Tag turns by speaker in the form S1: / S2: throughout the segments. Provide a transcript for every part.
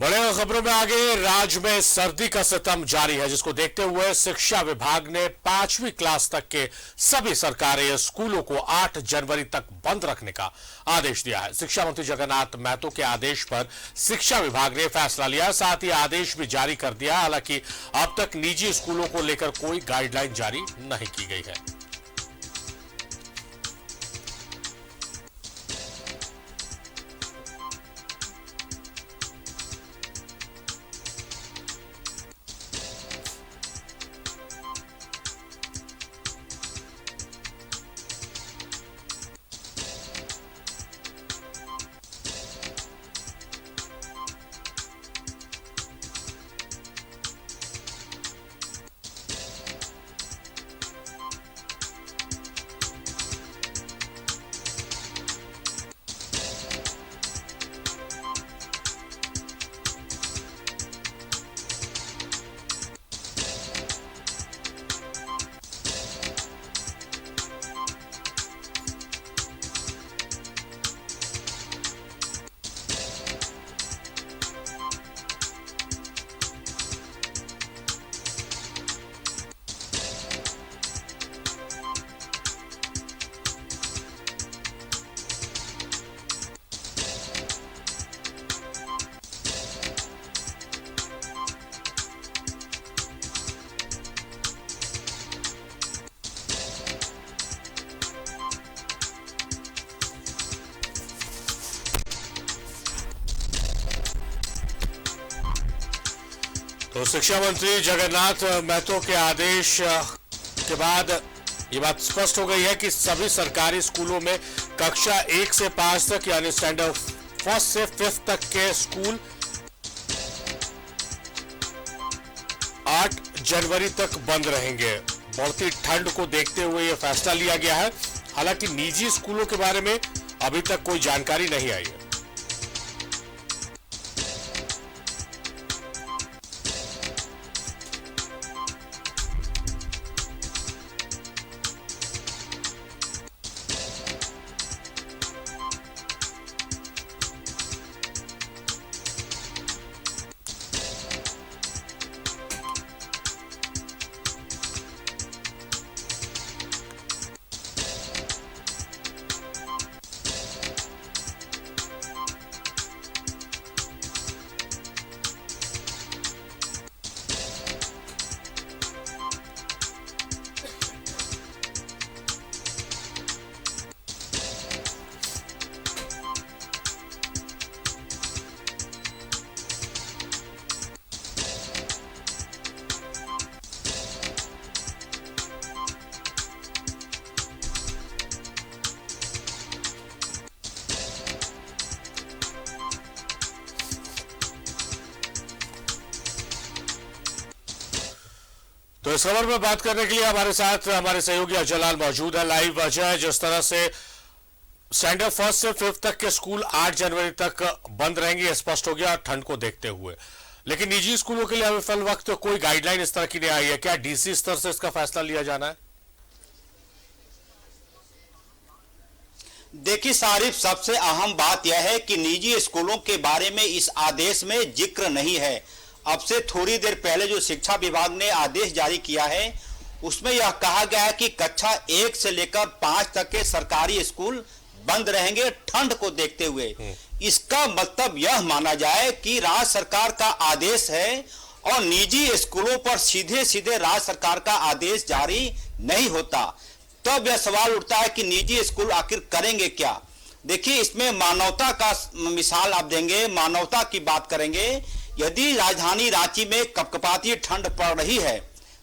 S1: बड़े खबरों में आगे, राज्य में सर्दी का सितम जारी है, जिसको देखते हुए शिक्षा विभाग ने 5वीं क्लास तक के सभी सरकारी स्कूलों को 8 जनवरी तक बंद रखने का आदेश दिया है। शिक्षा मंत्री जगन्नाथ महतो के आदेश पर शिक्षा विभाग ने फैसला लिया, साथ ही आदेश भी जारी कर दिया। हालांकि अब तक निजी स्कूलों को लेकर कोई गाइडलाइन जारी नहीं की गई है। तो शिक्षा मंत्री जगन्नाथ महतो के आदेश के बाद ये बात स्पष्ट हो गई है कि सभी सरकारी स्कूलों में कक्षा 1 से 5 तक यानी स्टैंडर्ड 1 से 5 तक के स्कूल 8 जनवरी तक बंद रहेंगे। बढ़ती ठंड को देखते हुए यह फैसला लिया गया है। हालांकि निजी स्कूलों के बारे में अभी तक कोई जानकारी नहीं आई है। तो इस खबर में बात करने के लिए हमारे साथ हमारे सहयोगी अजय मौजूद है लाइव। अजय, जिस तरह से स्टैंडर्ड 1 से 5 तक के स्कूल 8 जनवरी तक बंद रहेंगे, स्पष्ट हो गया ठंड को देखते हुए, लेकिन निजी स्कूलों के लिए अभी फिल वक्त कोई गाइडलाइन इस तरह की नहीं आई है। क्या डीसी स्तर से इसका फैसला लिया जाना है?
S2: देखिए सारिफ, सबसे अहम बात यह है कि निजी स्कूलों के बारे में इस आदेश में जिक्र नहीं है। अब से थोड़ी देर पहले जो शिक्षा विभाग ने आदेश जारी किया है उसमें यह कहा गया है कि कक्षा 1 से लेकर 5 तक के सरकारी स्कूल बंद रहेंगे ठंड को देखते हुए। इसका मतलब यह माना जाए कि राज्य सरकार का आदेश है और निजी स्कूलों पर सीधे सीधे राज्य सरकार का आदेश जारी नहीं होता। तब यह सवाल उठता है कि निजी स्कूल आखिर करेंगे क्या। देखिए, इसमें मानवता का मिसाल आप देंगे, मानवता की बात करेंगे। यदि राजधानी रांची में कपकपाती ठंड पड़ रही है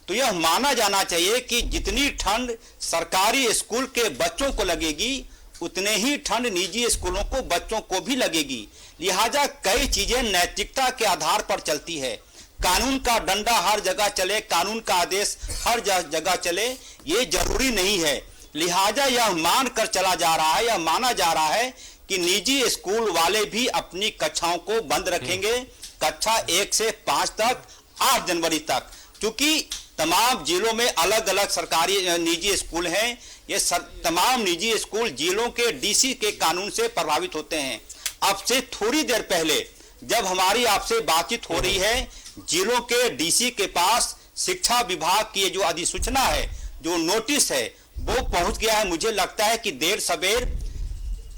S2: तो यह माना जाना चाहिए कि जितनी ठंड सरकारी स्कूल के बच्चों को लगेगी उतने ही ठंड निजी स्कूलों को बच्चों को भी लगेगी। लिहाजा कई चीजें नैतिकता के आधार पर चलती है। कानून का डंडा हर जगह चले, कानून का आदेश हर जगह चले, ये जरूरी नहीं है। लिहाजा यह मानकर चला जा रहा है, यह माना जा रहा है कि निजी स्कूल वाले भी अपनी कक्षाओं को बंद रखेंगे कक्षा 1 से 5 तक 8 जनवरी तक। क्योंकि तमाम जिलों में अलग अलग सरकारी निजी स्कूल हैं, ये तमाम निजी स्कूल जिलों के डीसी के कानून से प्रभावित होते हैं। अब से थोड़ी देर पहले जब हमारी आपसे बातचीत हो रही है, जिलों के डीसी के पास शिक्षा विभाग की ये जो अधिसूचना है, जो नोटिस है, वो पहुंच गया है। मुझे लगता है कि देर सवेर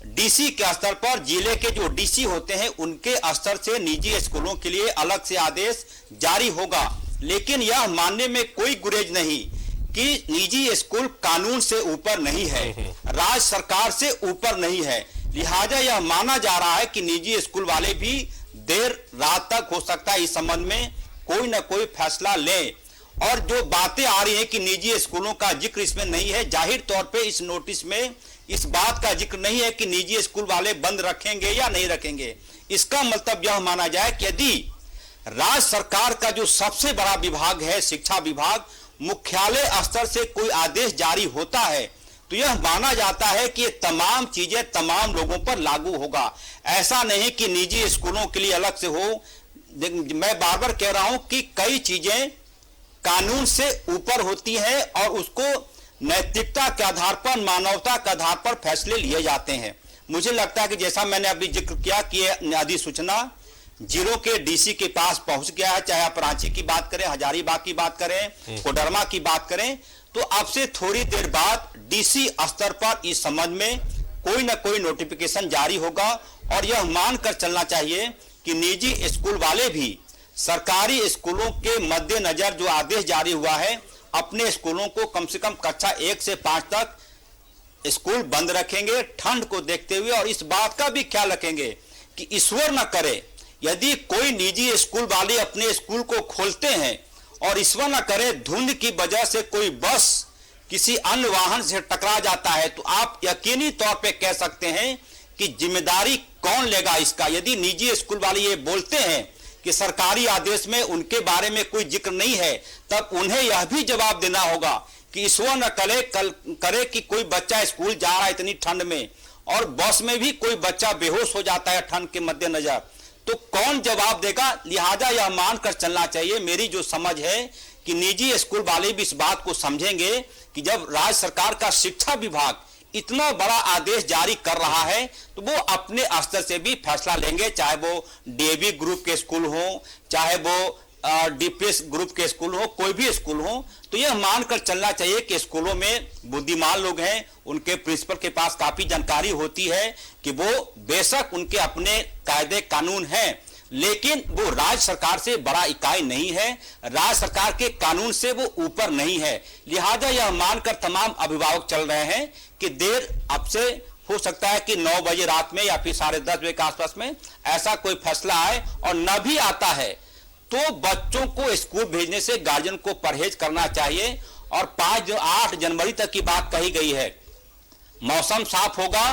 S2: डीसी के स्तर पर, जिले के जो डीसी होते हैं उनके स्तर से निजी स्कूलों के लिए अलग से आदेश जारी होगा। लेकिन यह मानने में कोई गुरेज नहीं कि निजी स्कूल कानून से ऊपर नहीं है, राज्य सरकार से ऊपर नहीं है। लिहाजा यह माना जा रहा है कि निजी स्कूल वाले भी देर रात तक हो सकता है इस संबंध में कोई ना कोई फैसला लें। और जो बातें आ रही हैं कि निजी स्कूलों का जिक्र इसमें नहीं है, जाहिर तौर पे इस नोटिस में इस बात का जिक्र नहीं है कि निजी स्कूल वाले बंद रखेंगे या नहीं रखेंगे। इसका मतलब यह माना जाए कि यदि राज्य सरकार का जो सबसे बड़ा विभाग है, शिक्षा विभाग, मुख्यालय स्तर से कोई आदेश जारी होता है तो यह माना जाता है कि ये तमाम चीजें तमाम लोगों पर लागू होगा। ऐसा नहीं कि निजी स्कूलों के लिए अलग से हो। मैं बार बार कह रहा हूं कि कई चीजें कानून से ऊपर होती है और उसको नैतिकता के आधार पर, मानवता के आधार पर फैसले लिए जाते हैं। मुझे लगता है कि जैसा मैंने अभी जिक्र किया कि अधिसूचना जिलों के डीसी के पास पहुंच गया है, चाहे आप रांची की बात करें, हजारीबाग की बात करें, कोडरमा की बात करें, तो अब से थोड़ी देर बाद डीसी स्तर पर इस संबंध में कोई ना कोई नोटिफिकेशन जारी होगा। और यह मानकर चलना चाहिए कि निजी स्कूल वाले भी सरकारी स्कूलों के मद्देनजर जो आदेश जारी हुआ है, अपने स्कूलों को कम से कम कक्षा 1 से 5 तक स्कूल बंद रखेंगे ठंड को देखते हुए। और इस बात का भी ख्याल रखेंगे कि ईश्वर न करे यदि कोई निजी स्कूल वाले अपने स्कूल को खोलते हैं और ईश्वर न करे धुंध की वजह से कोई बस किसी अन्य वाहन से टकरा जाता है, तो आप यकीनी तौर पे कह सकते हैं कि जिम्मेदारी कौन लेगा इसका। यदि निजी स्कूल वाले ये बोलते हैं कि सरकारी आदेश में उनके बारे में कोई जिक्र नहीं है, तब उन्हें यह भी जवाब देना होगा कि ईश्वर न करे कि कोई बच्चा स्कूल जा रहा है इतनी ठंड में और बस में भी कोई बच्चा बेहोश हो जाता है ठंड के मद्देनजर, तो कौन जवाब देगा। लिहाजा यह मानकर चलना चाहिए, मेरी जो समझ है कि निजी स्कूल वाले भी इस बात को समझेंगे कि जब राज्य सरकार का शिक्षा विभाग इतना बड़ा आदेश जारी कर रहा है तो वो अपने स्तर से भी फैसला लेंगे, चाहे वो डीएवी ग्रुप के स्कूल हो, चाहे वो डीपीएस ग्रुप के स्कूल हो, कोई भी स्कूल हो। तो यह मानकर चलना चाहिए कि स्कूलों में बुद्धिमान लोग हैं, उनके प्रिंसिपल के पास काफी जानकारी होती है कि वो बेशक उनके अपने कायदे कानून हैं, लेकिन वो राज्य सरकार से बड़ा इकाई नहीं है, राज्य सरकार के कानून से वो ऊपर नहीं है। लिहाजा यह मानकर तमाम अभिभावक चल रहे हैं कि देर अब से हो सकता है कि 9 बजे रात में या फिर 10:30 बजे के आसपास में ऐसा कोई फैसला आए, और न भी आता है तो बच्चों को स्कूल भेजने से गार्जियन को परहेज करना चाहिए। और 8 जनवरी तक की बात कही गई है, मौसम साफ होगा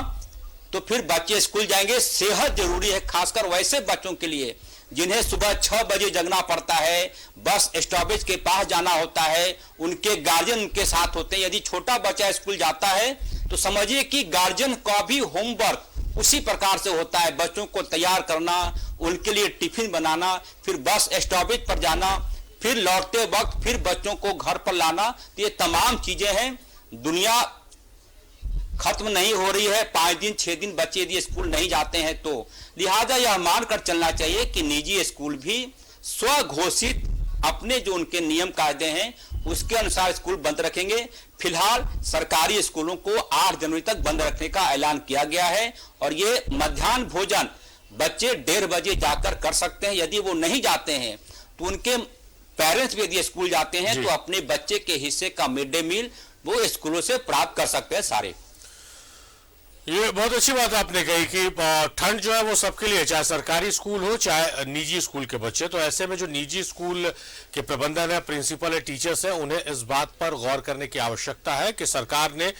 S2: तो फिर बच्चे स्कूल जाएंगे। सेहत जरूरी है, खासकर वैसे बच्चों के लिए जिन्हें सुबह 6 बजे जगना पड़ता है, बस स्टॉपेज के पास जाना होता है, उनके गार्जियन उनके साथ होते हैं। यदि छोटा बच्चा स्कूल जाता है तो समझिए कि गार्जियन का भी होमवर्क उसी प्रकार से होता है, बच्चों को तैयार करना, उनके लिए टिफिन बनाना, फिर बस स्टॉपेज पर जाना, फिर लौटते वक्त फिर बच्चों को घर पर लाना। तो ये तमाम चीजें हैं, दुनिया खत्म नहीं हो रही है। 5 दिन 6 दिन बच्चे यदि स्कूल नहीं जाते हैं तो लिहाजा यह मानकर चलना चाहिए कि निजी स्कूल भी स्वघोषित अपने जो उनके नियम कायदे हैं उसके अनुसार स्कूल बंद रखेंगे। फिलहाल सरकारी स्कूलों को 8 जनवरी तक बंद रखने का ऐलान किया गया है, और ये मध्याह्न भोजन बच्चे 1:30 बजे जाकर कर सकते हैं। यदि वो नहीं जाते हैं तो उनके पेरेंट्स भी यदि स्कूल जाते हैं तो अपने बच्चे के हिस्से का मिड डे मील वो स्कूलों से प्राप्त कर सकते हैं सारे।
S1: ये बहुत अच्छी बात आपने कही कि ठंड जो है वो सबके लिए, चाहे सरकारी स्कूल हो चाहे निजी स्कूल के बच्चे। तो ऐसे में जो निजी स्कूल के प्रबंधन है, प्रिंसिपल है, टीचर्स हैं, उन्हें इस बात पर गौर करने की आवश्यकता है कि सरकार ने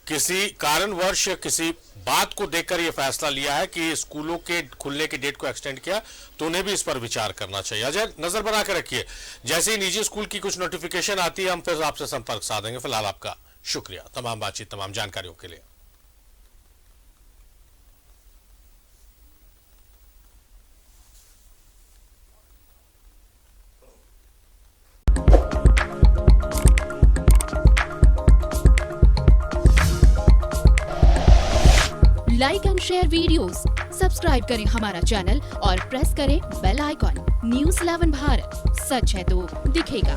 S1: किसी कारणवश किसी बात को देखकर यह फैसला लिया है कि स्कूलों के खुलने की डेट को एक्सटेंड किया, तो उन्हें भी इस पर विचार करना चाहिए। अजय, नजर बना के रखिए, जैसे ही निजी स्कूल की कुछ नोटिफिकेशन आती है हम फिर आपसे संपर्क साधेंगे। फिलहाल आपका शुक्रिया तमाम बातचीत, तमाम जानकारियों के लिए।
S3: Like and share videos, subscribe करें हमारा चैनल और प्रेस करें बेल आइकॉन। न्यूज़ 11 भारत, सच है तो दिखेगा।